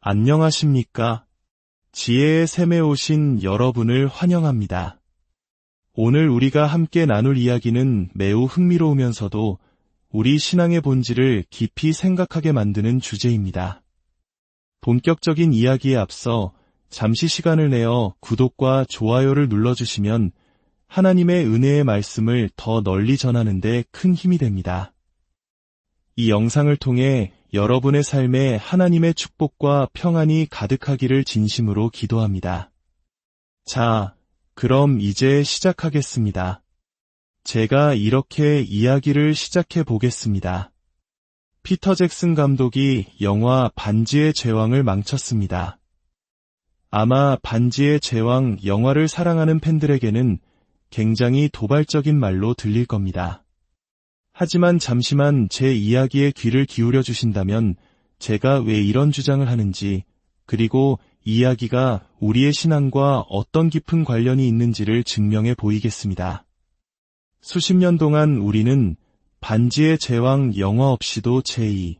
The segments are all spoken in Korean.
안녕하십니까? 지혜의 샘에 오신 여러분을 환영합니다. 오늘 우리가 함께 나눌 이야기는 매우 흥미로우면서도 우리 신앙의 본질을 깊이 생각하게 만드는 주제입니다. 본격적인 이야기에 앞서 잠시 시간을 내어 구독과 좋아요를 눌러주시면 하나님의 은혜의 말씀을 더 널리 전하는 데 큰 힘이 됩니다. 이 영상을 통해 여러분의 삶에 하나님의 축복과 평안이 가득하기를 진심으로 기도합니다. 자, 그럼 이제 시작하겠습니다. 제가 이렇게 이야기를 시작해 보겠습니다. 피터 잭슨 감독이 영화 반지의 제왕을 망쳤습니다. 아마 반지의 제왕 영화를 사랑하는 팬들에게는 굉장히 도발적인 말로 들릴 겁니다. 하지만 잠시만 제 이야기에 귀를 기울여 주신다면 제가 왜 이런 주장을 하는지, 그리고 이야기가 우리의 신앙과 어떤 깊은 관련이 있는지를 증명해 보이겠습니다. 수십 년 동안 우리는 반지의 제왕 영화 없이도 J.R.R.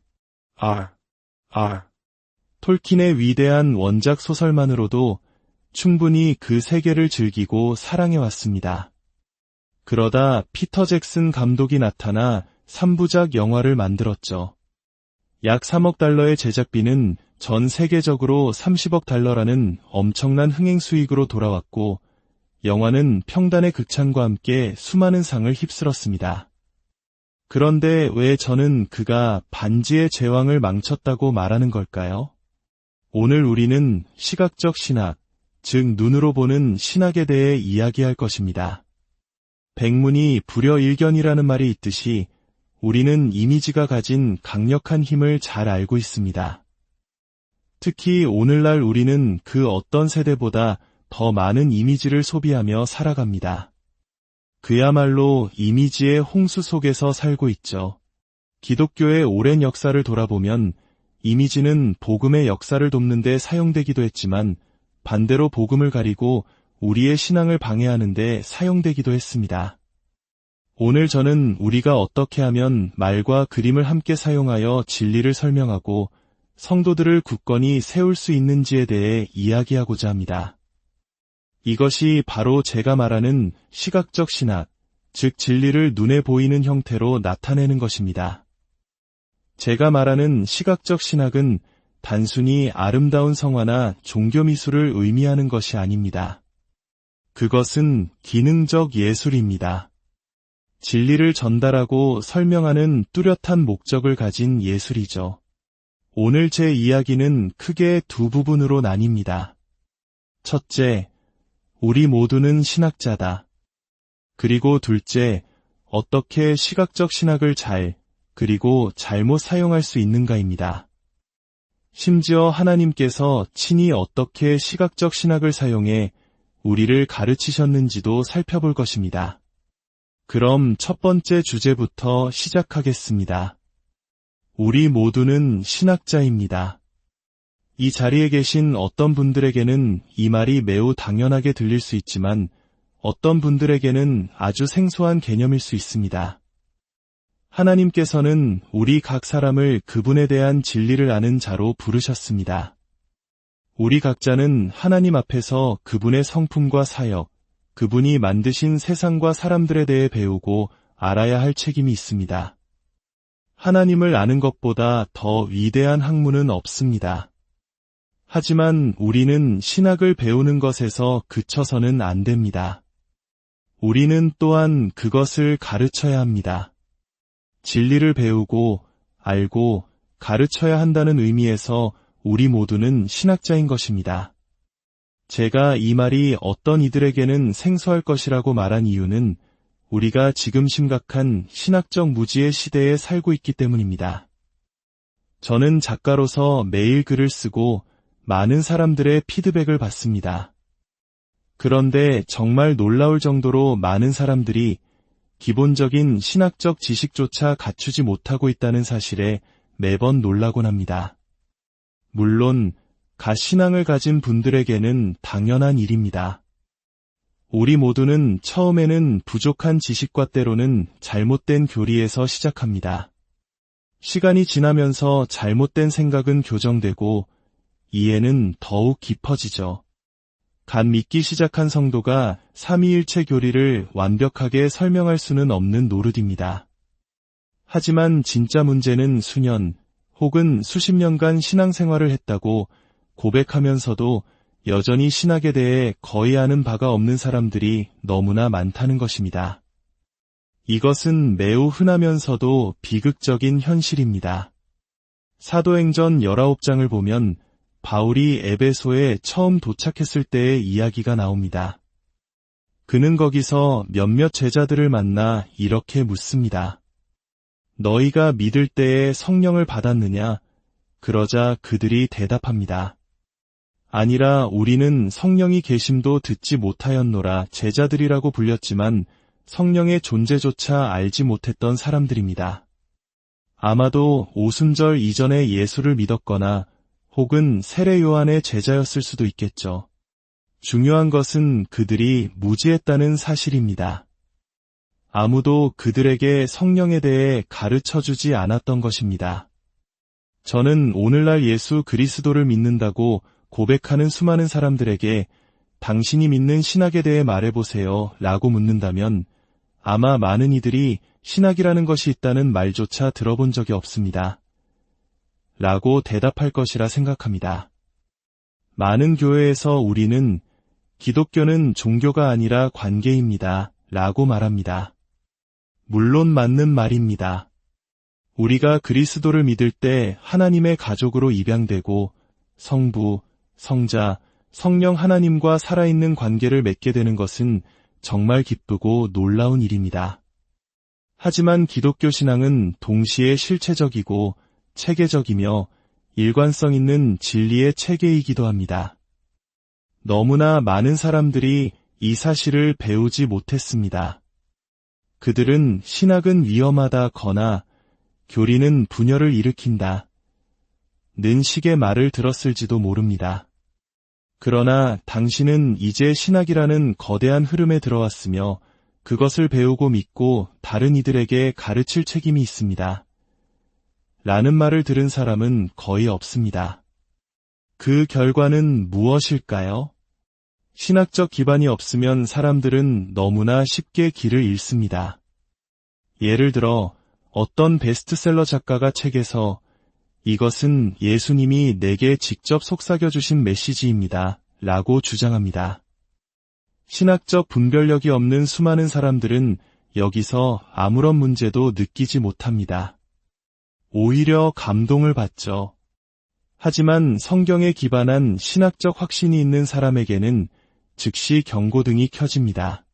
톨킨의 위대한 원작 소설만으로도 충분히 그 세계를 즐기고 사랑해왔습니다. 그러다 피터 잭슨 감독이 나타나 3부작 영화를 만들었죠. 약 3억 달러의 제작비는 전 세계적으로 30억 달러라는 엄청난 흥행 수익으로 돌아왔고, 영화는 평단의 극찬과 함께 수많은 상을 휩쓸었습니다. 그런데 왜 저는 그가 반지의 제왕을 망쳤다고 말하는 걸까요? 오늘 우리는 시각적 신학, 즉 눈으로 보는 신학에 대해 이야기할 것입니다. 백문이 불여일견이라는 말이 있듯이 우리는 이미지가 가진 강력한 힘을 잘 알고 있습니다. 특히 오늘날 우리는 그 어떤 세대보다 더 많은 이미지를 소비하며 살아갑니다. 그야말로 이미지의 홍수 속에서 살고 있죠. 기독교의 오랜 역사를 돌아보면 이미지는 복음의 역사를 돕는 데 사용되기도 했지만 반대로 복음을 가리고 우리의 신앙을 방해하는 데 사용되기도 했습니다. 오늘 저는 우리가 어떻게 하면 말과 그림을 함께 사용하여 진리를 설명하고 성도들을 굳건히 세울 수 있는지에 대해 이야기하고자 합니다. 이것이 바로 제가 말하는 시각적 신학, 즉 진리를 눈에 보이는 형태로 나타내는 것입니다. 제가 말하는 시각적 신학은 단순히 아름다운 성화나 종교 미술을 의미하는 것이 아닙니다. 그것은 기능적 예술입니다. 진리를 전달하고 설명하는 뚜렷한 목적을 가진 예술이죠. 오늘 제 이야기는 크게 두 부분으로 나뉩니다. 첫째, 우리 모두는 신학자다. 그리고 둘째, 어떻게 시각적 신학을 그리고 잘못 사용할 수 있는가입니다. 심지어 하나님께서 친히 어떻게 시각적 신학을 사용해 우리를 가르치셨는지도 살펴볼 것입니다. 그럼 첫 번째 주제부터 시작하겠습니다. 우리 모두는 신학자입니다. 이 자리에 계신 어떤 분들에게는 이 말이 매우 당연하게 들릴 수 있지만 어떤 분들에게는 아주 생소한 개념일 수 있습니다. 하나님께서는 우리 각 사람을 그분에 대한 진리를 아는 자로 부르셨습니다. 우리 각자는 하나님 앞에서 그분의 성품과 사역, 그분이 만드신 세상과 사람들에 대해 배우고 알아야 할 책임이 있습니다. 하나님을 아는 것보다 더 위대한 학문은 없습니다. 하지만 우리는 신학을 배우는 것에서 그쳐서는 안 됩니다. 우리는 또한 그것을 가르쳐야 합니다. 진리를 배우고, 알고, 가르쳐야 한다는 의미에서 우리 모두는 신학자인 것입니다. 제가 이 말이 어떤 이들에게는 생소할 것이라고 말한 이유는 우리가 지금 심각한 신학적 무지의 시대에 살고 있기 때문입니다. 저는 작가로서 매일 글을 쓰고 많은 사람들의 피드백을 받습니다. 그런데 정말 놀라울 정도로 많은 사람들이 기본적인 신학적 지식조차 갖추지 못하고 있다는 사실에 매번 놀라곤 합니다. 물론 가신앙을 가진 분들에게는 당연한 일입니다. 우리 모두는 처음에는 부족한 지식과 때로는 잘못된 교리에서 시작합니다. 시간이 지나면서 잘못된 생각은 교정되고 이해는 더욱 깊어지죠. 갓 믿기 시작한 성도가 삼위일체 교리를 완벽하게 설명할 수는 없는 노릇입니다. 하지만 진짜 문제는 수년 혹은 수십 년간 신앙생활을 했다고 고백하면서도 여전히 신학에 대해 거의 아는 바가 없는 사람들이 너무나 많다는 것입니다. 이것은 매우 흔하면서도 비극적인 현실입니다. 사도행전 19장을 보면 바울이 에베소에 처음 도착했을 때의 이야기가 나옵니다. 그는 거기서 몇몇 제자들을 만나 이렇게 묻습니다. 너희가 믿을 때에 성령을 받았느냐? 그러자 그들이 대답합니다. 아니라 우리는 성령이 계심도 듣지 못하였노라. 제자들이라고 불렸지만 성령의 존재조차 알지 못했던 사람들입니다. 아마도 오순절 이전에 예수를 믿었거나 혹은 세례 요한의 제자였을 수도 있겠죠. 중요한 것은 그들이 무지했다는 사실입니다. 아무도 그들에게 성령에 대해 가르쳐주지 않았던 것입니다. 저는 오늘날 예수 그리스도를 믿는다고 고백하는 수많은 사람들에게 당신이 믿는 신학에 대해 말해보세요 라고 묻는다면 아마 많은 이들이 신학이라는 것이 있다는 말조차 들어본 적이 없습니다. 라고 대답할 것이라 생각합니다. 많은 교회에서 우리는 기독교는 종교가 아니라 관계입니다. 라고 말합니다. 물론 맞는 말입니다. 우리가 그리스도를 믿을 때 하나님의 가족으로 입양되고 성부, 성자, 성령 하나님과 살아있는 관계를 맺게 되는 것은 정말 기쁘고 놀라운 일입니다. 하지만 기독교 신앙은 동시에 실체적이고 체계적이며 일관성 있는 진리의 체계이기도 합니다. 너무나 많은 사람들이 이 사실을 배우지 못했습니다. 그들은 신학은 위험하다거나 교리는 분열을 일으킨다 는 식의 말을 들었을지도 모릅니다. 그러나 당신은 이제 신학이라는 거대한 흐름에 들어왔으며 그것을 배우고 믿고 다른 이들에게 가르칠 책임이 있습니다. 라는 말을 들은 사람은 거의 없습니다. 그 결과는 무엇일까요? 신학적 기반이 없으면 사람들은 너무나 쉽게 길을 잃습니다. 예를 들어 어떤 베스트셀러 작가가 책에서 이것은 예수님이 내게 직접 속삭여주신 메시지입니다. 라고 주장합니다. 신학적 분별력이 없는 수많은 사람들은 여기서 아무런 문제도 느끼지 못합니다. 오히려 감동을 받죠. 하지만 성경에 기반한 신학적 확신이 있는 사람에게는 즉시 경고등이 켜집니다.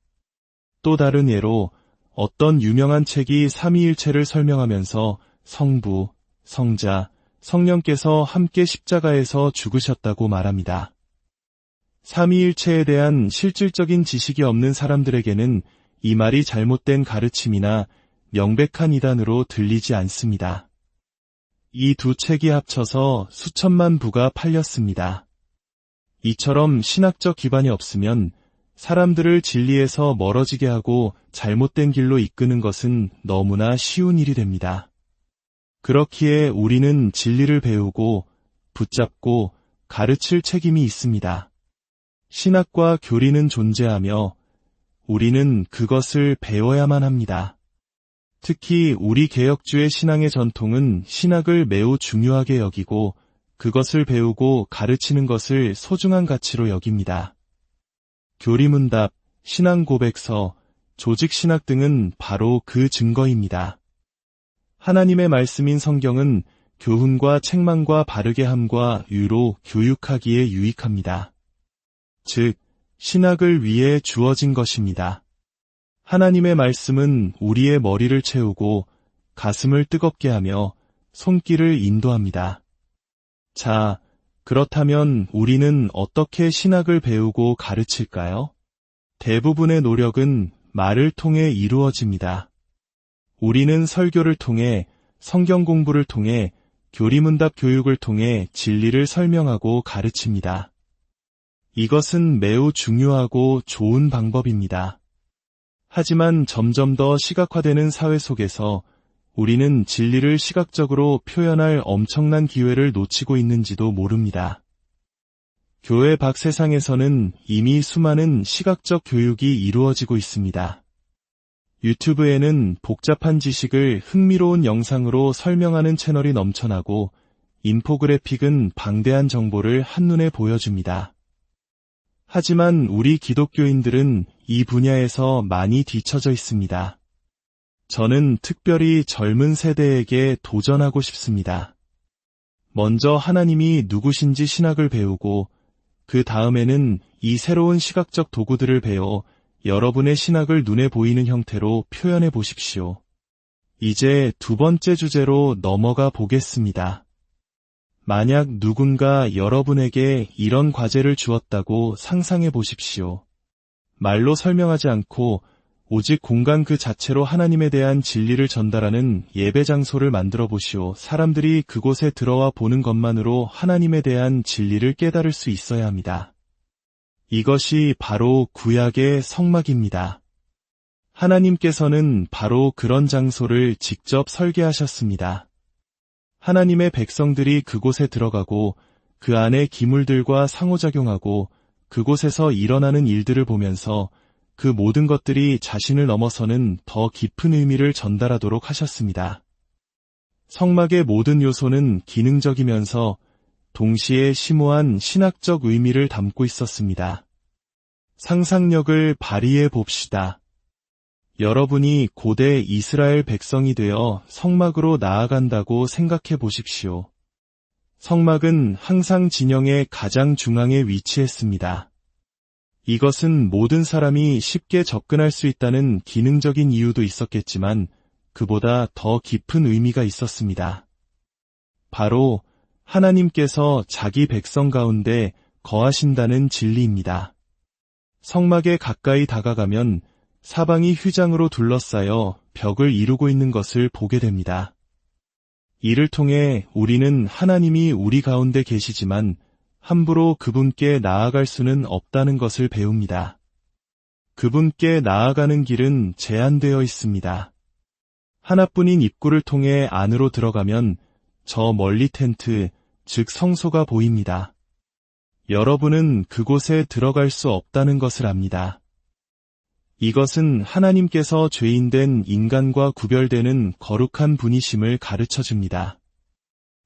또 다른 예로 어떤 유명한 책이 삼위일체를 설명하면서 성부, 성자, 성령께서 함께 십자가에서 죽으셨다고 말합니다. 삼위일체에 대한 실질적인 지식이 없는 사람들에게는 이 말이 잘못된 가르침이나 명백한 이단으로 들리지 않습니다. 이 두 책이 합쳐서 수천만 부가 팔렸습니다. 이처럼 신학적 기반이 없으면 사람들을 진리에서 멀어지게 하고 잘못된 길로 이끄는 것은 너무나 쉬운 일이 됩니다. 그렇기에 우리는 진리를 배우고 붙잡고 가르칠 책임이 있습니다. 신학과 교리는 존재하며 우리는 그것을 배워야만 합니다. 특히 우리 개혁주의 신앙의 전통은 신학을 매우 중요하게 여기고 그것을 배우고 가르치는 것을 소중한 가치로 여깁니다. 교리문답, 신앙고백서, 조직신학 등은 바로 그 증거입니다. 하나님의 말씀인 성경은 교훈과 책망과 바르게 함과 유로 교육하기에 유익합니다. 즉, 신학을 위해 주어진 것입니다. 하나님의 말씀은 우리의 머리를 채우고 가슴을 뜨겁게 하며 손길을 인도합니다. 자, 그렇다면 우리는 어떻게 신학을 배우고 가르칠까요? 대부분의 노력은 말을 통해 이루어집니다. 우리는 설교를 통해, 성경 공부를 통해, 교리문답 교육을 통해 진리를 설명하고 가르칩니다. 이것은 매우 중요하고 좋은 방법입니다. 하지만 점점 더 시각화되는 사회 속에서 우리는 진리를 시각적으로 표현할 엄청난 기회를 놓치고 있는지도 모릅니다. 교회 밖 세상에서는 이미 수많은 시각적 교육이 이루어지고 있습니다. 유튜브에는 복잡한 지식을 흥미로운 영상으로 설명하는 채널이 넘쳐나고 인포그래픽은 방대한 정보를 한눈에 보여줍니다. 하지만 우리 기독교인들은 이 분야에서 많이 뒤처져 있습니다. 저는 특별히 젊은 세대에게 도전하고 싶습니다. 먼저 하나님이 누구신지 신학을 배우고 그 다음에는 이 새로운 시각적 도구들을 배워 여러분의 신학을 눈에 보이는 형태로 표현해 보십시오. 이제 두 번째 주제로 넘어가 보겠습니다. 만약 누군가 여러분에게 이런 과제를 주었다고 상상해 보십시오. 말로 설명하지 않고 오직 공간 그 자체로 하나님에 대한 진리를 전달하는 예배 장소를 만들어 보시오. 사람들이 그곳에 들어와 보는 것만으로 하나님에 대한 진리를 깨달을 수 있어야 합니다. 이것이 바로 구약의 성막입니다. 하나님께서는 바로 그런 장소를 직접 설계하셨습니다. 하나님의 백성들이 그곳에 들어가고 그 안에 기물들과 상호작용하고 그곳에서 일어나는 일들을 보면서 그 모든 것들이 자신을 넘어서는 더 깊은 의미를 전달하도록 하셨습니다. 성막의 모든 요소는 기능적이면서 동시에 심오한 신학적 의미를 담고 있었습니다. 상상력을 발휘해 봅시다. 여러분이 고대 이스라엘 백성이 되어 성막으로 나아간다고 생각해 보십시오. 성막은 항상 진영의 가장 중앙에 위치했습니다. 이것은 모든 사람이 쉽게 접근할 수 있다는 기능적인 이유도 있었겠지만 그보다 더 깊은 의미가 있었습니다. 바로 하나님께서 자기 백성 가운데 거하신다는 진리입니다. 성막에 가까이 다가가면 사방이 휘장으로 둘러싸여 벽을 이루고 있는 것을 보게 됩니다. 이를 통해 우리는 하나님이 우리 가운데 계시지만 함부로 그분께 나아갈 수는 없다는 것을 배웁니다. 그분께 나아가는 길은 제한되어 있습니다. 하나뿐인 입구를 통해 안으로 들어가면 저 멀리 텐트, 즉 성소가 보입니다. 여러분은 그곳에 들어갈 수 없다는 것을 압니다. 이것은 하나님께서 죄인된 인간과 구별되는 거룩한 분이심을 가르쳐줍니다.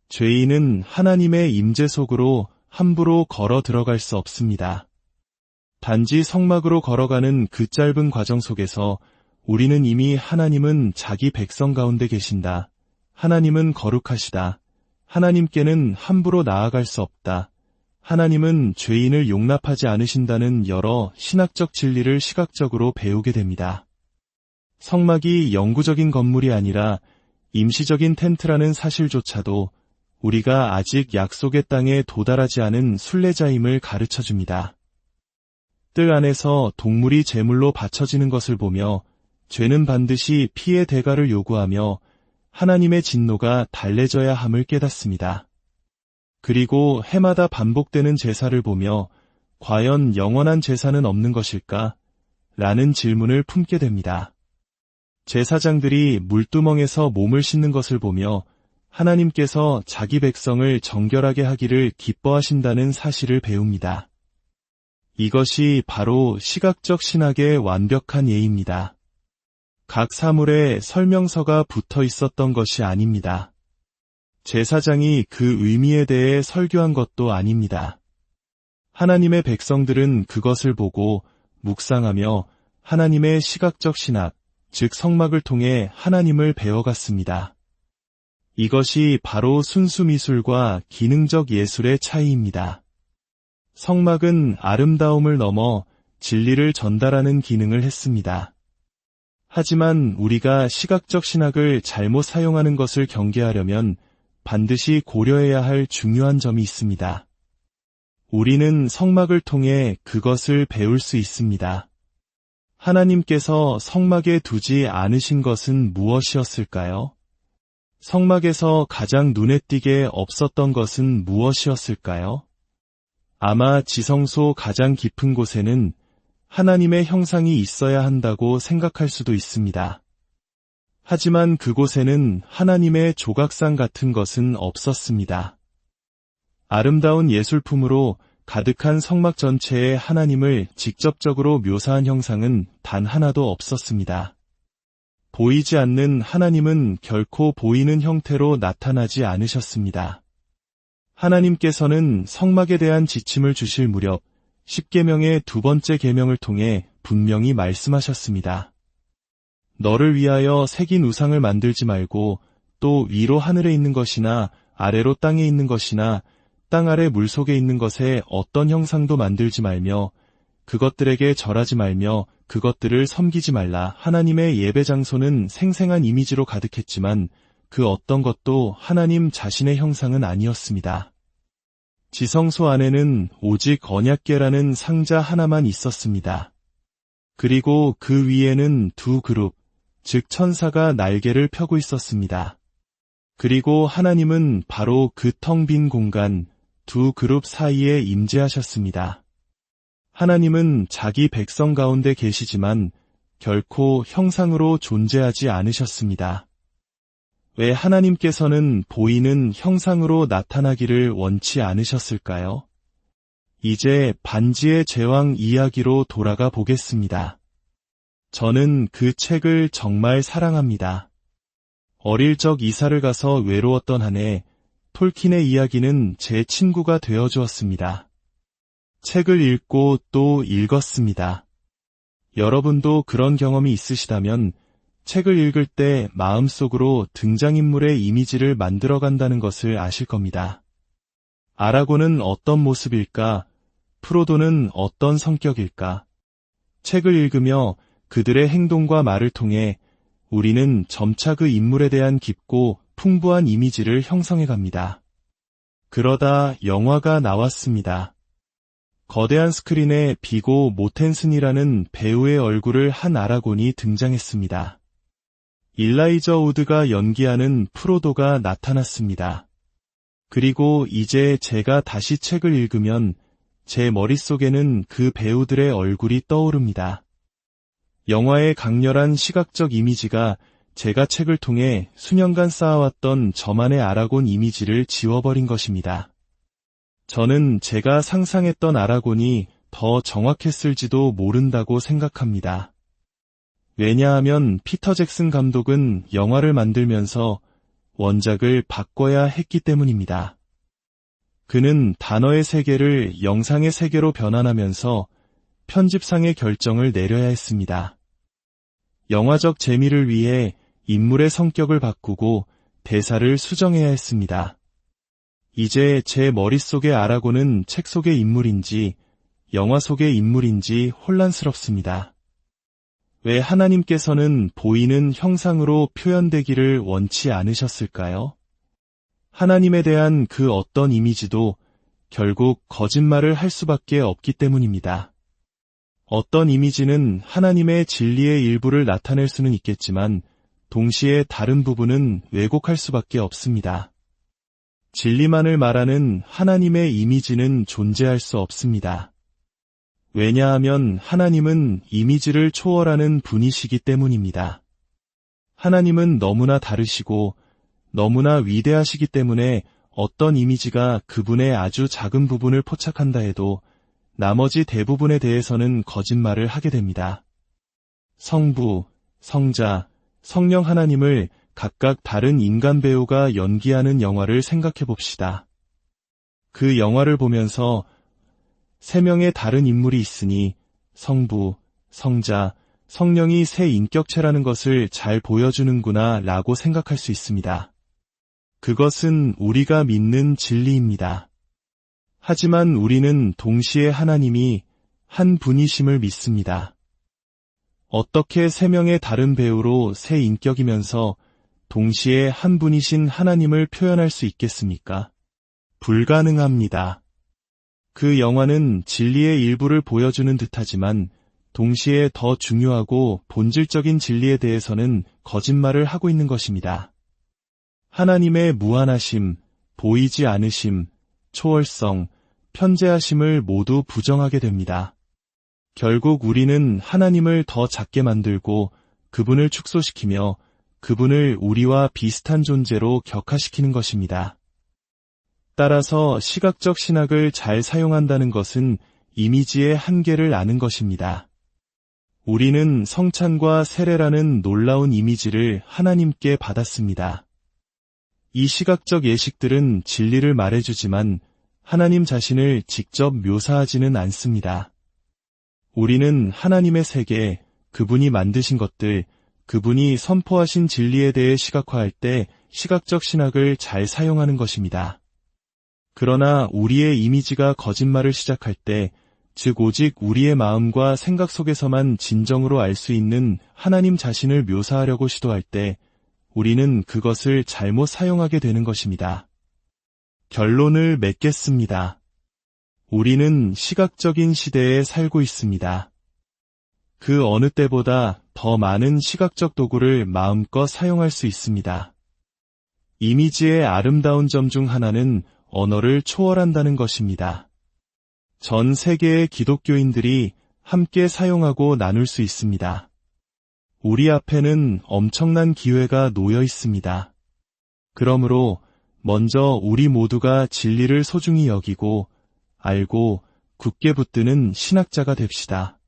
죄인은 하나님의 임재 속으로 함부로 걸어 들어갈 수 없습니다. 단지 성막으로 걸어가는 그 짧은 과정 속에서 우리는 이미 하나님은 자기 백성 가운데 계신다. 하나님은 거룩하시다. 하나님께는 함부로 나아갈 수 없다. 하나님은 죄인을 용납하지 않으신다는 여러 신학적 진리를 시각적으로 배우게 됩니다. 성막이 영구적인 건물이 아니라 임시적인 텐트라는 사실조차도 우리가 아직 약속의 땅에 도달하지 않은 순례자임을 가르쳐줍니다. 뜰 안에서 동물이 제물로 바쳐지는 것을 보며 죄는 반드시 피의 대가를 요구하며 하나님의 진노가 달래져야 함을 깨닫습니다. 그리고 해마다 반복되는 제사를 보며 과연 영원한 제사는 없는 것일까? 라는 질문을 품게 됩니다. 제사장들이 물두멍에서 몸을 씻는 것을 보며 하나님께서 자기 백성을 정결하게 하기를 기뻐하신다는 사실을 배웁니다. 이것이 바로 시각적 신학의 완벽한 예입니다. 각 사물에 설명서가 붙어 있었던 것이 아닙니다. 제사장이 그 의미에 대해 설교한 것도 아닙니다. 하나님의 백성들은 그것을 보고 묵상하며 하나님의 시각적 신학, 즉 성막을 통해 하나님을 배워갔습니다. 이것이 바로 순수 미술과 기능적 예술의 차이입니다. 성막은 아름다움을 넘어 진리를 전달하는 기능을 했습니다. 하지만 우리가 시각적 신학을 잘못 사용하는 것을 경계하려면 반드시 고려해야 할 중요한 점이 있습니다. 우리는 성막을 통해 그것을 배울 수 있습니다. 하나님께서 성막에 두지 않으신 것은 무엇이었을까요? 성막에서 가장 눈에 띄게 없었던 것은 무엇이었을까요? 아마 지성소 가장 깊은 곳에는 하나님의 형상이 있어야 한다고 생각할 수도 있습니다. 하지만 그곳에는 하나님의 조각상 같은 것은 없었습니다. 아름다운 예술품으로 가득한 성막 전체에 하나님을 직접적으로 묘사한 형상은 단 하나도 없었습니다. 보이지 않는 하나님은 결코 보이는 형태로 나타나지 않으셨습니다. 하나님께서는 성막에 대한 지침을 주실 무렵 10계명의 두 번째 계명을 통해 분명히 말씀하셨습니다. 너를 위하여 새긴 우상을 만들지 말고 또 위로 하늘에 있는 것이나 아래로 땅에 있는 것이나 땅 아래 물속에 있는 것에 어떤 형상도 만들지 말며 그것들에게 절하지 말며 그것들을 섬기지 말라. 하나님의 예배 장소는 생생한 이미지로 가득했지만 그 어떤 것도 하나님 자신의 형상은 아니었습니다. 지성소 안에는 오직 언약궤라는 상자 하나만 있었습니다. 그리고 그 위에는 두 그룹, 즉 천사가 날개를 펴고 있었습니다. 그리고 하나님은 바로 그 텅 빈 공간, 두 그룹 사이에 임재하셨습니다. 하나님은 자기 백성 가운데 계시지만 결코 형상으로 존재하지 않으셨습니다. 왜 하나님께서는 보이는 형상으로 나타나기를 원치 않으셨을까요? 이제 반지의 제왕 이야기로 돌아가 보겠습니다. 저는 그 책을 정말 사랑합니다. 어릴 적 이사를 가서 외로웠던 한해 톨킨의 이야기는 제 친구가 되어주었습니다. 책을 읽고 또 읽었습니다. 여러분도 그런 경험이 있으시다면 책을 읽을 때 마음속으로 등장인물의 이미지를 만들어간다는 것을 아실 겁니다. 아라곤은 어떤 모습일까? 프로도는 어떤 성격일까? 책을 읽으며 그들의 행동과 말을 통해 우리는 점차 그 인물에 대한 깊고 풍부한 이미지를 형성해갑니다. 그러다 영화가 나왔습니다. 거대한 스크린에 비고 모텐슨이라는 배우의 얼굴을 한 아라곤이 등장했습니다. 일라이저 우드가 연기하는 프로도가 나타났습니다. 그리고 이제 제가 다시 책을 읽으면 제 머릿속에는 그 배우들의 얼굴이 떠오릅니다. 영화의 강렬한 시각적 이미지가 제가 책을 통해 수년간 쌓아왔던 저만의 아라곤 이미지를 지워버린 것입니다. 저는 제가 상상했던 아라곤이 더 정확했을지도 모른다고 생각합니다. 왜냐하면 피터 잭슨 감독은 영화를 만들면서 원작을 바꿔야 했기 때문입니다. 그는 단어의 세계를 영상의 세계로 변환하면서 편집상의 결정을 내려야 했습니다. 영화적 재미를 위해 인물의 성격을 바꾸고 대사를 수정해야 했습니다. 이제 제 머릿속의 아라곤은 책 속의 인물인지 영화 속의 인물인지 혼란스럽습니다. 왜 하나님께서는 보이는 형상으로 표현되기를 원치 않으셨을까요? 하나님에 대한 그 어떤 이미지도 결국 거짓말을 할 수밖에 없기 때문입니다. 어떤 이미지는 하나님의 진리의 일부를 나타낼 수는 있겠지만 동시에 다른 부분은 왜곡할 수밖에 없습니다. 진리만을 말하는 하나님의 이미지는 존재할 수 없습니다. 왜냐하면 하나님은 이미지를 초월하는 분이시기 때문입니다. 하나님은 너무나 다르시고 너무나 위대하시기 때문에 어떤 이미지가 그분의 아주 작은 부분을 포착한다 해도 나머지 대부분에 대해서는 거짓말을 하게 됩니다. 성부, 성자, 성령 하나님을 각각 다른 인간 배우가 연기하는 영화를 생각해 봅시다. 그 영화를 보면서 세 명의 다른 인물이 있으니 성부, 성자, 성령이 세 인격체라는 것을 잘 보여주는구나 라고 생각할 수 있습니다. 그것은 우리가 믿는 진리입니다. 하지만 우리는 동시에 하나님이 한 분이심을 믿습니다. 어떻게 세 명의 다른 배우로 세 인격이면서 동시에 한 분이신 하나님을 표현할 수 있겠습니까? 불가능합니다. 그 영화는 진리의 일부를 보여주는 듯하지만 동시에 더 중요하고 본질적인 진리에 대해서는 거짓말을 하고 있는 것입니다. 하나님의 무한하심, 보이지 않으심, 초월성, 편재하심을 모두 부정하게 됩니다. 결국 우리는 하나님을 더 작게 만들고 그분을 축소시키며 그분을 우리와 비슷한 존재로 격화시키는 것입니다. 따라서 시각적 신학을 잘 사용한다는 것은 이미지의 한계를 아는 것입니다. 우리는 성찬과 세례라는 놀라운 이미지를 하나님께 받았습니다. 이 시각적 예식들은 진리를 말해주지만 하나님 자신을 직접 묘사하지는 않습니다. 우리는 하나님의 세계, 그분이 만드신 것들, 그분이 선포하신 진리에 대해 시각화할 때 시각적 신학을 잘 사용하는 것입니다. 그러나 우리의 이미지가 거짓말을 시작할 때, 즉 오직 우리의 마음과 생각 속에서만 진정으로 알 수 있는 하나님 자신을 묘사하려고 시도할 때 우리는 그것을 잘못 사용하게 되는 것입니다. 결론을 맺겠습니다. 우리는 시각적인 시대에 살고 있습니다. 그 어느 때보다 더 많은 시각적 도구를 마음껏 사용할 수 있습니다. 이미지의 아름다운 점 중 하나는 언어를 초월한다는 것입니다. 전 세계의 기독교인들이 함께 사용하고 나눌 수 있습니다. 우리 앞에는 엄청난 기회가 놓여 있습니다. 그러므로 먼저 우리 모두가 진리를 소중히 여기고 알고 굳게 붙드는 신학자가 됩시다.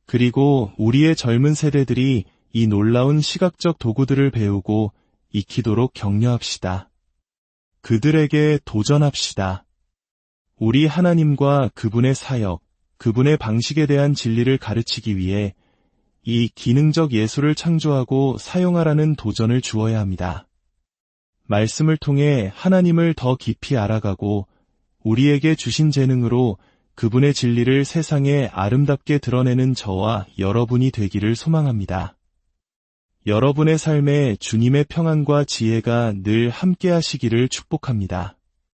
그리고 우리의 젊은 세대들이 이 놀라운 시각적 도구들을 배우고 익히도록 격려합시다. 그들에게 도전합시다. 우리 하나님과 그분의 사역, 그분의 방식에 대한 진리를 가르치기 위해 이 기능적 예술을 창조하고 사용하라는 도전을 주어야 합니다. 말씀을 통해 하나님을 더 깊이 알아가고 우리에게 주신 재능으로 그분의 진리를 세상에 아름답게 드러내는 저와 여러분이 되기를 소망합니다. 여러분의 삶에 주님의 평안과 지혜가 늘 함께 하시기를 축복합니다.